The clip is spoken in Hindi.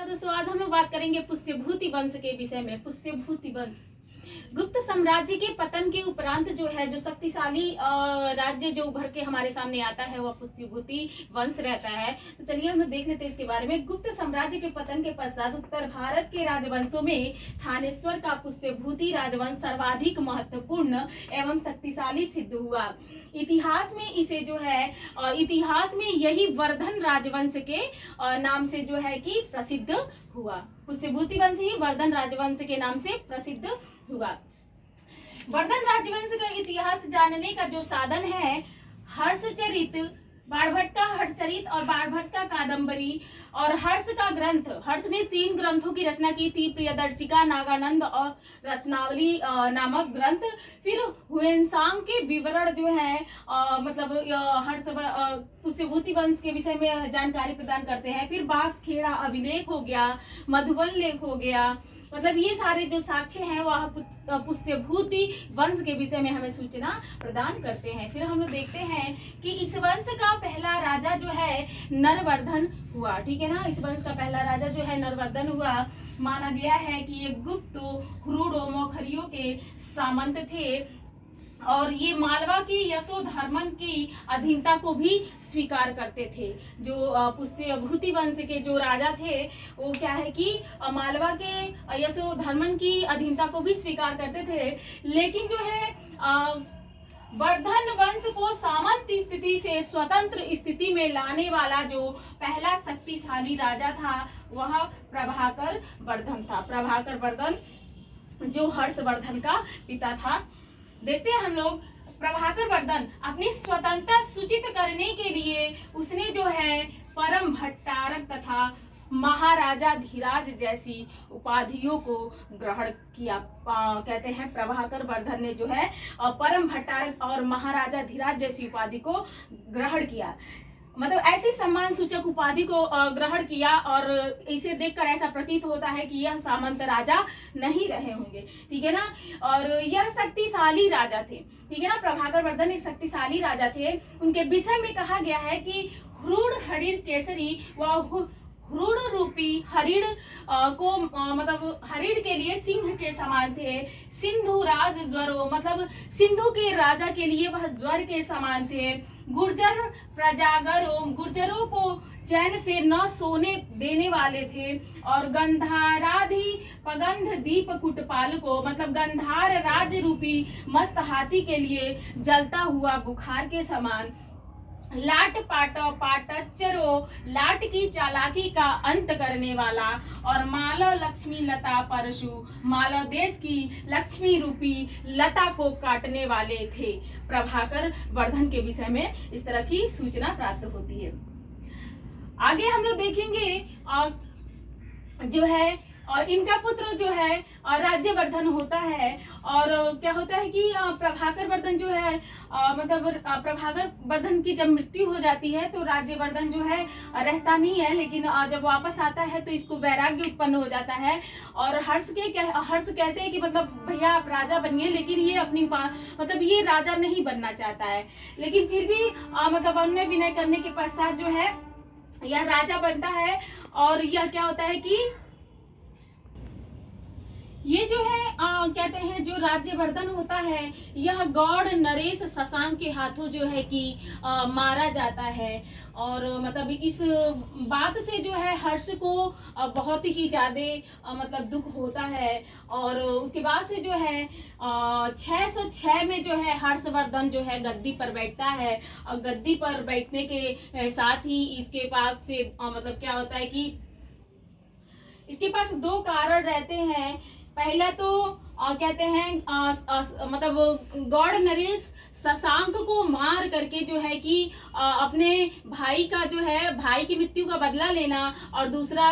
दोस्तों, आज हम लोग बात करेंगे पुष्यभूति वंश के विषय में। पुष्यभूति वंश गुप्त साम्राज्य के पतन के उपरांत जो है, जो शक्तिशाली राज्य जो उभर के हमारे सामने आता है वह पुष्यभूति वंश रहता है। तो चलिए हम लोग देख लेते हैं इसके बारे में। गुप्त साम्राज्य के पतन के पश्चात उत्तर भारत के राजवंशों में थानेश्वर का पुष्यभूति राजवंश सर्वाधिक महत्वपूर्ण एवं शक्तिशाली सिद्ध हुआ। इतिहास में इसे जो है इतिहास में यही वर्धन राजवंश के नाम से जो है कि प्रसिद्ध हुआ। पुष्यभूति वंश ही वर्धन राजवंश के नाम से प्रसिद्ध हुआ। वर्धन राजवंश का इतिहास जानने का जो साधन है, हर्षचरित, बाणभट्ट का हर्षचरित और बाणभट्ट का कादंबरी और हर्ष का ग्रंथ। हर्ष ने 3 ग्रंथों की रचना की थी, प्रियदर्शिका, नागानंद और रत्नावली नामक ग्रंथ। फिर हुएनसांग के विवरण जो है मतलब हर्ष पुष्यभूति वंश के विषय में जानकारी प्रदान करते हैं। फिर बांसखेड़ा अभिलेख हो गया, मधुबन लेख हो गया, मतलब ये सारे जो साक्ष्य हैं वह पुष्यभूति वंश के विषय में हमें सूचना प्रदान करते हैं। फिर हम लोग देखते हैं कि इस वंश का पहला राजा जो है नरवर्धन हुआ। ठीक है ना, इस वंश का पहला राजा जो है नरवर्धन हुआ। माना गया है कि ये गुप्त हुरुडों मौखरियों के सामंत थे और ये मालवा की यशोधर्मन की अधीनता को भी स्वीकार करते थे। जो पुष्यभूति वंश के जो राजा थे वो क्या है कि मालवा के यशोधर्मन की अधीनता को भी स्वीकार करते थे। लेकिन जो है वर्धन वंश को सामंत स्थिति से स्वतंत्र स्थिति में लाने वाला जो पहला शक्तिशाली राजा था वह प्रभाकर वर्धन था। प्रभाकर वर्धन जो हर्षवर्धन का पिता था। देखते हैं हम लोग, प्रभाकर वर्धन अपनी स्वतंत्रता सूचित करने के लिए उसने जो है परम भट्टारक तथा महाराजा धीराज जैसी उपाधियों को ग्रहण किया। कहते हैं प्रभाकर वर्धन ने जो है परम भट्टारक और महाराजा धीराज जैसी उपाधि को ग्रहण किया। मतलब ऐसी सम्मान सूचक उपाधि को ग्रहण किया और इसे देखकर ऐसा प्रतीत होता है कि यह सामंत राजा नहीं रहे होंगे। ठीक है ना, और यह शक्तिशाली राजा थे। ठीक है ना, प्रभाकर वर्धन एक शक्तिशाली राजा थे। उनके विषय में कहा गया है कि हुरुड हरिण केसरी व हुरुड रूपी हरिण को मतलब हरिण के लिए सिंह के समान थे। सिंधु राज ज्वरो मतलब सिंधु के राजा के लिए वह ज्वर के समान थे। गुर्जर प्रजागरों गुर्जरों को चैन से न सोने देने वाले थे। और गंधाराधि पगंध दीप कुटपाल को मतलब गंधार राज रूपी मस्त हाथी के लिए जलता हुआ बुखार के समान। लाट पाटचरो लाट की चालाकी का अंत करने वाला और मालव लक्ष्मी लता परशु मालव देश की लक्ष्मी रूपी लता को काटने वाले थे। प्रभाकर वर्धन के विषय में इस तरह की सूचना प्राप्त होती है। आगे हम लोग देखेंगे जो है और इनका पुत्र जो है राज्यवर्धन होता है। और क्या होता है कि प्रभाकर वर्धन जो है मतलब प्रभाकर वर्धन की जब मृत्यु हो जाती है तो राज्यवर्धन जो है रहता नहीं है, लेकिन जब वापस आता है तो इसको वैराग्य उत्पन्न हो जाता है। और हर्ष कहते हैं कि मतलब भैया आप राजा बनिए, लेकिन ये अपनी मतलब ये राजा नहीं बनना चाहता है। लेकिन फिर भी मतलब अन्य विनय करने के पश्चात जो है यह राजा बनता है। और यह क्या होता है कि ये जो है कहते हैं जो राज्यवर्धन होता है यह गौड़ नरेश शशांक के हाथों जो है कि मारा जाता है। और मतलब इस बात से जो है हर्ष को बहुत ही ज्यादा मतलब दुख होता है। और उसके बाद से जो है 606 में जो है हर्षवर्धन जो है गद्दी पर बैठता है। और गद्दी पर बैठने के साथ ही इसके पास से मतलब क्या होता है कि इसके पास 2 कारण रहते हैं। पहला तो कहते हैं मतलब गौड़ नरेश शशांक को मार करके जो है कि अपने भाई का जो है भाई की मृत्यु का बदला लेना। और दूसरा